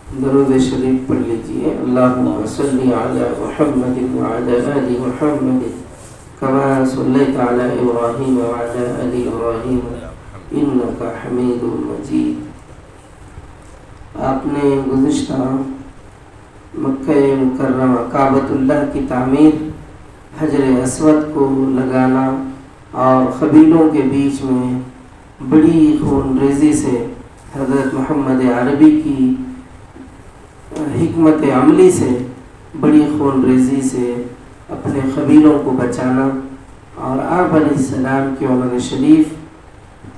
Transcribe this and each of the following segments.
درود شریف پڑھ لیجیے. اللہم صلی علی محمد وعلی آل محمد کما صلیت علی ابراہیم وعلی آل ابراہیم انک حمید مجید. آپ نے گزشتہ مکہ مکرمہ کعبۃ اللہ کی تعمیر، حجر اسود کو لگانا اور قبیلوں کے بیچ میں بڑی خون ریزی سے حضرت محمد عربی کی حکمت عملی سے بڑی خون ریزی سے اپنے قبیلوں کو بچانا اور آپ علیہ السلام کی عمر شریف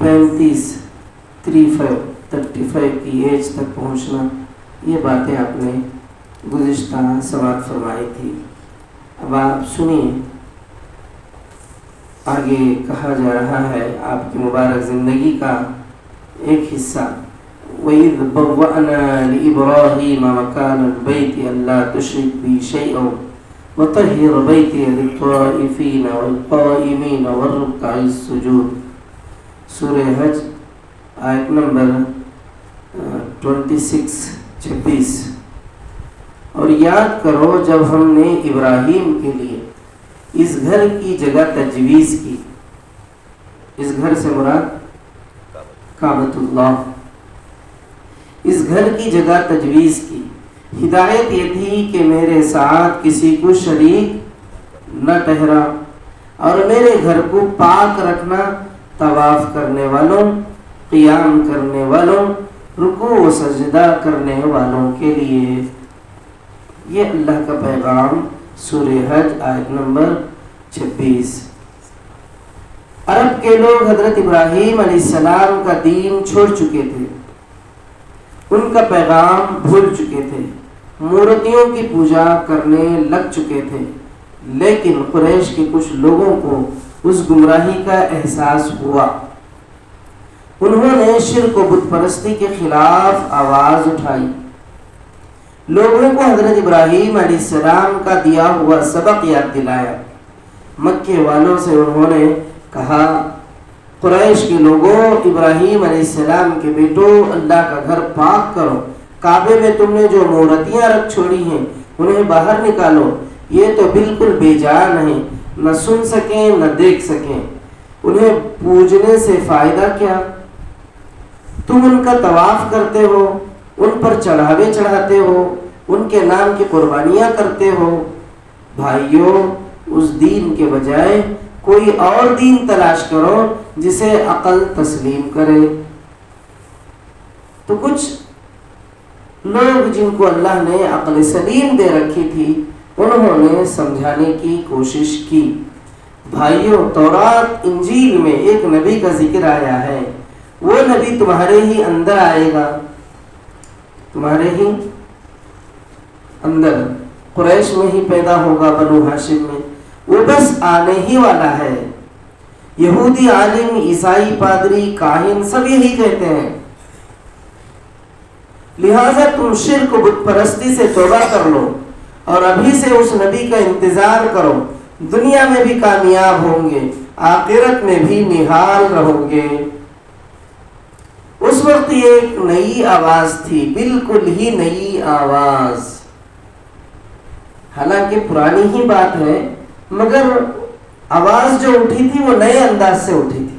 35 کی ایج تک پہنچنا، یہ باتیں آپ نے گزشتہ سماعت فرمائی تھی. اب آپ سنیے، آگے کہا جا رہا ہے آپ کی مبارک زندگی کا ایک حصہ. وَإِذْ بَوَّأْنَا لِإِبْرَاهِيمَ مَكَانَ الْبَيْتِ أَلَّا تُشْرِكْ بِي شَيْئًا وَطَهِّرْ بَيْتِيَ لِلطَّائِفِينَ وَالْقَائِمِينَ وَالرُّكَّعِ السُّجُودِ. سورہ حج آیت نمبر 26. اور یاد کرو جب ہم نے ابراہیم کے لیے اس گھر کی جگہ تجویز کی. اس گھر سے مراد کعبۃ اللہ. اس گھر کی جگہ تجویز کی. ہدایت یہ تھی کہ میرے ساتھ کسی کو شریک نہ ٹھہرا اور میرے گھر کو پاک رکھنا، طواف کرنے والوں، قیام کرنے والوں، رکوع و سجدہ کرنے والوں کے لیے. یہ اللہ کا پیغام سورہ حج آیت نمبر 26. عرب کے لوگ حضرت ابراہیم علیہ السلام کا دین چھوڑ چکے تھے، ان کا پیغام بھول چکے تھے، مورتیوں کی پوجا کرنے لگ چکے تھے. لیکن قریش کے کچھ لوگوں کو اس گمراہی کا احساس ہوا. انہوں نے شرک و بت پرستی کے خلاف آواز اٹھائی، لوگوں کو حضرت ابراہیم علیہ السلام کا دیا ہوا سبق یاد دلایا. مکے والوں سے انہوں نے کہا، قریش کے لوگوں، ابراہیم علیہ السلام کے بیٹوں، اللہ کا گھر پاک کرو. کعبے میں تم نے جو مورتیاں رکھ چھوڑی ہیں انہیں باہر نکالو. یہ تو بالکل بے جان ہیں، نہ سن سکیں نہ دیکھ سکیں. انہیں پوجنے سے فائدہ کیا؟ تم ان کا طواف کرتے ہو، ان پر چڑھاوے چڑھاتے ہو، ان کے نام کی قربانیاں کرتے ہو. بھائیوں، اس دین کے بجائے کوئی اور دین تلاش کرو جسے عقل تسلیم کرے. تو کچھ لوگ جن کو اللہ نے عقل سلیم دے رکھی تھی، انہوں نے سمجھانے کی کوشش کی. بھائیوں، تورات انجیل میں ایک نبی کا ذکر آیا ہے. وہ نبی تمہارے ہی اندر آئے گا، تمہارے ہی اندر، قریش میں ہی پیدا ہوگا، بنو ہاشم میں. وہ بس آنے ہی والا ہے. یہودی عالم، عیسائی پادری، کاہن سب یہی کہتے ہیں. لہذا تم شرک و بت پرستی سے توبہ کر لو اور ابھی سے اس نبی کا انتظار کرو. دنیا میں بھی کامیاب ہوں گے، آخرت میں بھی نہال رہو گے. اس وقت یہ ایک نئی آواز تھی، بالکل ہی نئی آواز. حالانکہ پرانی ہی بات ہے، مگر آواز جو اٹھی تھی وہ نئے انداز سے اٹھی تھی.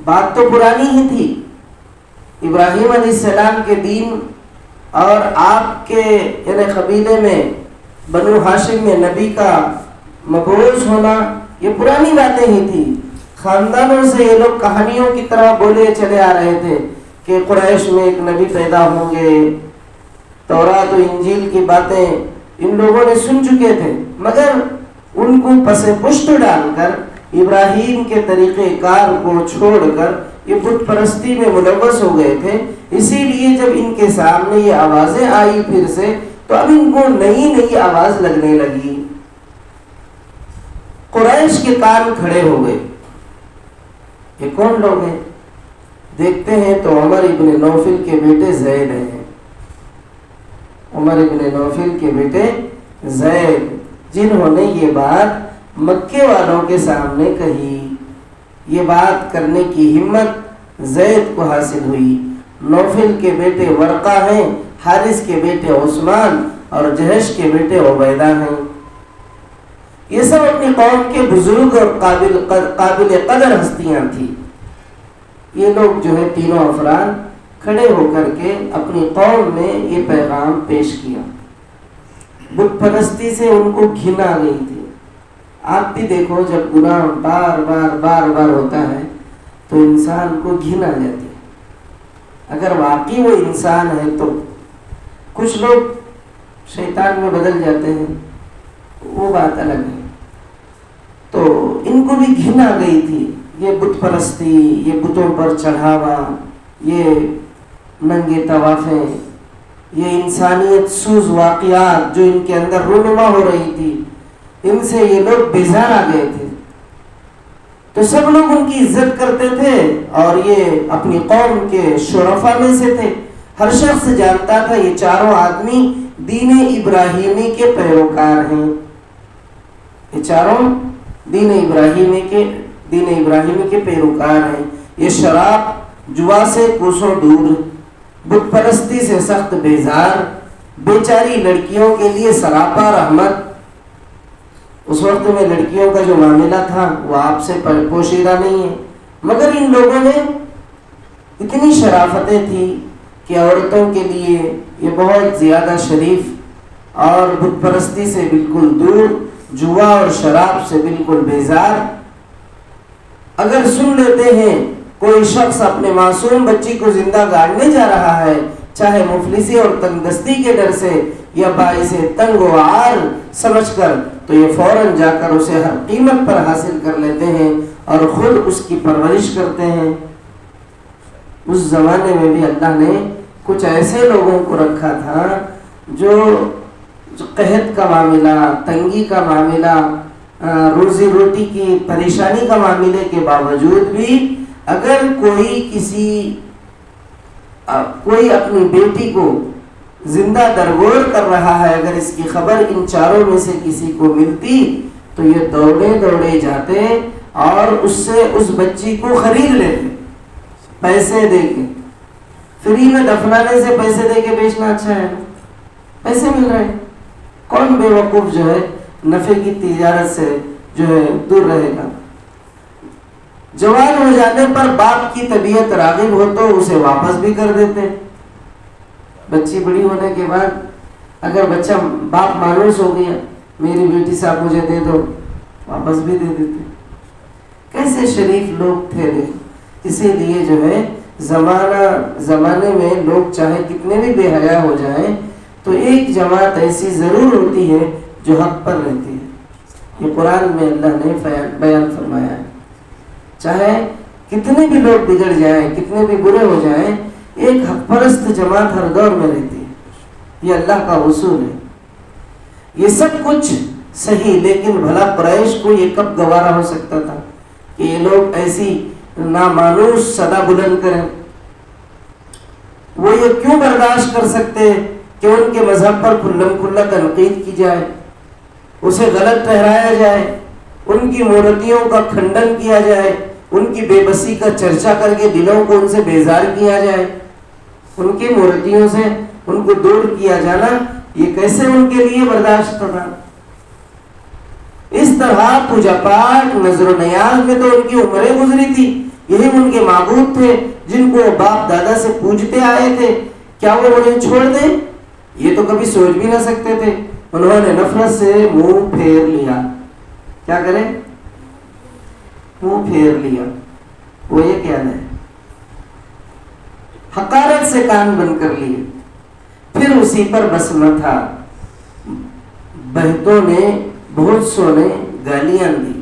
بات تو پرانی ہی تھی. ابراہیم علیہ السلام کے دین اور آپ کے یعنی قبیلے میں بنو ہاشم میں نبی کا مبعوث ہونا، یہ پرانی باتیں ہی تھی. خاندانوں سے یہ لوگ کہانیوں کی طرح بولے چلے آ رہے تھے کہ قریش میں ایک نبی پیدا ہوں گے. تورات و انجیل کی باتیں ان لوگوں نے سن چکے تھے، مگر ان کو پس پشت ڈال کر ابراہیم کے طریقہ کار کو چھوڑ کر یہ بت پرستی میں ملوث ہو گئے تھے. اسی لیے جب ان کے سامنے یہ آوازیں آئی پھر سے، تو اب ان کو نئی آواز لگنے لگی. قریش کے کان کھڑے ہو گئے. یہ کون لوگ ہیں؟ دیکھتے ہیں تو عمر ابن نوفل کے بیٹے زید ہیں. عمر ابن نوفل کے بیٹے زید، جنہوں نے یہ بات مکے والوں کے سامنے کہی. یہ بات کرنے کی ہمت زید کو حاصل ہوئی نوفل کے بیٹے ورقہ ہیں، حارث کے بیٹے عثمان اور جہش کے بیٹے عبیدہ ہیں۔ یہ سب اپنی قوم کے بزرگ اور قابل قدر ہستیاں تھیں۔ یہ لوگ جو ہے تینوں افراد کھڑے ہو کر کے اپنی قوم میں یہ پیغام پیش کیا۔ بت پرستی سے ان کو گھن آ گئی تھی۔ آپ بھی دیکھو جب گناہ بار بار ہوتا ہے تو انسان کو گھن آ جاتی ہے۔ اگر واقعی وہ انسان ہے تو کچھ لوگ شیطان میں بدل جاتے ہیں، وہ بات الگ ہے۔ تو ان کو بھی گھن آ گئی تھی، یہ بت پرستی، یہ بتوں پر چڑھاوا، یہ ننگے طوافیں، یہ انسانیت سوز واقعات جو ان کے اندر رونما ہو رہی تھی، ان سے یہ لوگ بیزار آ گئے تھے۔ تو سب لوگ ان کی عزت کرتے تھے اور یہ اپنی قوم کے شرفاء میں سے تھے۔ ہر شخص جانتا تھا یہ چاروں آدمی دین ابراہیمی کے پیروکار ہیں، یہ چاروں دین ابراہیمی کے پیروکار ہیں۔ یہ شراب جوا سے کوسوں دور، بت پرستی سے سخت بیزار، بیچاری لڑکیوں کے لیے سراپا رحمت۔ اس وقت میں لڑکیوں کا جو معاملہ تھا وہ آپ سے پوشیدہ نہیں ہے، مگر ان لوگوں میں اتنی شرافتیں تھیں کہ عورتوں کے لیے یہ بہت زیادہ شریف اور بت پرستی سے بالکل دور، جوا اور شراب سے بالکل بیزار۔ اگر سن لیتے ہیں کوئی شخص اپنے معصوم بچی کو زندہ گاڑنے جا رہا ہے، چاہے مفلسی اور تنگ دستی کے ڈر سے یا باعث تنگ و عار سمجھ کر، تو یہ فوراً جا کر اسے ہر قیمت پر حاصل کر لیتے ہیں اور خود اس کی پرورش کرتے ہیں۔ اس زمانے میں بھی اللہ نے کچھ ایسے لوگوں کو رکھا تھا جو قحط کا معاملہ، تنگی کا معاملہ، روزی روٹی کی پریشانی کا معاملے کے باوجود بھی اگر کوئی اپنی بیٹی کو زندہ درگور کر رہا ہے، اگر اس کی خبر ان چاروں میں سے کسی کو ملتی تو یہ دوڑے جاتے اور اس سے اس بچی کو خرید لیتے، پیسے دے کے۔ فری میں دفنانے سے پیسے دے کے بیچنا اچھا ہے، پیسے مل رہے ہیں۔ کون بے وقوف جو ہے نفع کی تجارت سے جو ہے دور رہے گا؟ جوان ہو جانے پر باپ کی طبیعت راغب ہو تو اسے واپس بھی کر دیتے۔ بچی بڑی ہونے کے بعد اگر بچہ باپ مانوس ہو گیا، میری بیٹی صاحب مجھے دے دو، واپس بھی دے دیتے۔ کیسے شریف لوگ تھے دیکھو۔ اسی لیے جو ہے زمانے میں لوگ چاہے کتنے بھی بے حیا ہو جائیں تو ایک جماعت ایسی ضرور ہوتی ہے جو حق پر رہتی ہے۔ یہ قرآن میں اللہ نے بیان فرمایا ہے۔ چاہے کتنے بھی لوگ بگڑ جائیں، کتنے بھی برے ہو جائیں، ایک حق پرست جماعت ہر دور میں رہتی ہے۔ یہ اللہ کا اصول ہے۔ یہ سب کچھ صحیح، لیکن بھلا قریش کو یہ کب گوارا ہو سکتا تھا کہ یہ لوگ ایسی نامانوس صدا بلند کریں؟ وہ یہ کیوں برداشت کر سکتے کہ ان کے مذہب پر کھلم کھلا تنقید کی جائے، اسے غلط ٹھہرایا جائے، ان کی مورتیوں کا کھنڈن کیا جائے، ان کی بے بسی کا چرچا کر کے دلوں کو ان سے بیزار کیا جائے، ان کی مورتیوں سے ان کو دور کیا جانا، یہ کیسے ان کے لیے برداشت تھا؟ اس طرح پوجا پاٹ، نظر و نیاز میں تو ان کی عمریں گزری تھی۔ یہی ان کے معبود تھے جن کو باپ دادا سے پوجتے آئے تھے، کیا وہ انہیں چھوڑ دیں؟ یہ تو کبھی سوچ بھی نہ سکتے تھے۔ انہوں نے نفرت سے منہ پھیر لیا۔ کیا کریں؟ منہ پھیر لیا۔ وہ یہ کیا ہے؟ حقارت سے کان بند کر لیے، پھر اسی پر بس نہ تھا۔ بہتوں نے، بہت سو نے گالیاں دی،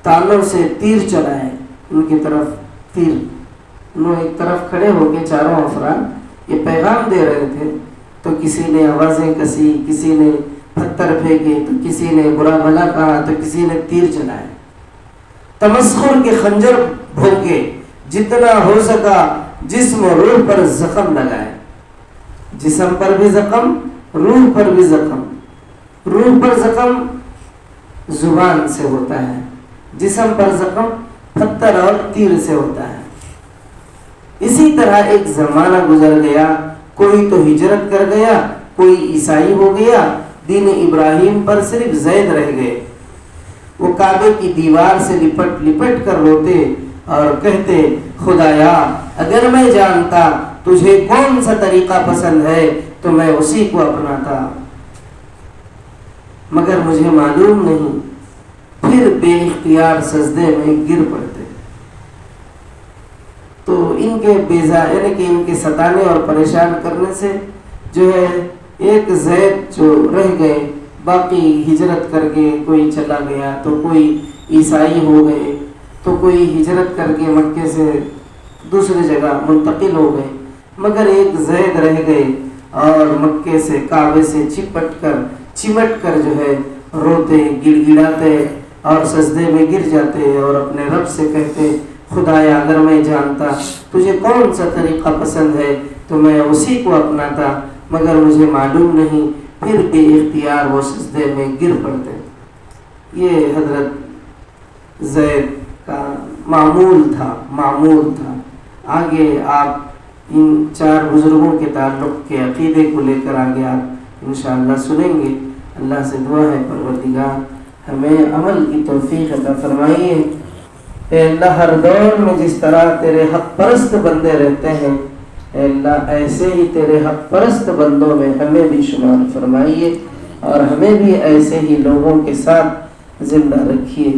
تالوں سے تیر چلائے ان کی طرف تیر۔ انہوں ایک طرف کھڑے ہو کے چاروں افراد یہ پیغام دے رہے تھے، تو کسی نے آوازیں کسی، کسی نے پتھر پھینکے، تو کسی نے برا بھلا کہا، تو کسی نے تیر چلائے، تمسخر کے خنجر بھونکے، جتنا ہو سکا جسم و روح پر زخم لگائے۔ جسم پر بھی زخم، روح پر بھی زخم۔ روح پر زخم زبان سے ہوتا ہے، جسم پر زخم پتھر اور تیر سے ہوتا ہے۔ اسی طرح ایک زمانہ گزر گیا، کوئی تو ہجرت کر گیا، کوئی عیسائی ہو گیا، دین ابراہیم پر صرف زید رہ گئے۔ وہ کعبے کی دیوار سے لپٹ لپٹ کر روتے اور کہتے خدایا اگر میں جانتا تجھے کون سا طریقہ پسند ہے تو میں اسی کو اپناتا، مگر مجھے معلوم نہیں۔ پھر بے اختیار سجدے میں گر پڑتے۔ تو ان کے یعنی کہ ان کے ستانے اور پریشان کرنے سے جو ہے ایک زید جو رہ گئے، باقی ہجرت کر کے کوئی چلا گیا، تو کوئی عیسائی ہو گئے، تو کوئی ہجرت کر کے مکے سے دوسری جگہ منتقل ہو گئے، مگر ایک زید رہ گئے اور مکے سے کعبے سے چمٹ کر جو ہے روتے گڑ گڑاتے اور سجدے میں گر جاتے اور اپنے رب سے کہتے خدایا اگر میں جانتا تجھے کون سا طریقہ پسند ہے تو میں اسی کو اپناتا، مگر مجھے معلوم نہیں۔ پھر بے اختیار وہ سجدے میں گر پڑتے۔ یہ حضرت زید کا معمول تھا۔ آگے آپ ان چار بزرگوں کے تعلق کے عقیدے کو لے کر آگے آپ انشاءاللہ سنیں گے۔ اللہ سے دعا ہے پروردگار ہمیں عمل کی توفیق عطا فرمائیے۔ اے اللہ ہر دور میں جس طرح تیرے حق پرست بندے رہتے ہیں، اے اللہ ایسے ہی تیرے حق پرست بندوں میں ہمیں بھی شمار فرمائیے اور ہمیں بھی ایسے ہی لوگوں کے ساتھ زندہ رکھیے،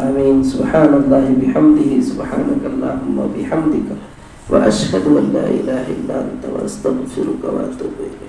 آمین۔ سبحان اللہ بحمدہ، سبحانک اللہم وبحمدک، واشہد ان لا الہ الا انت، واستغفرک واتوب الیک۔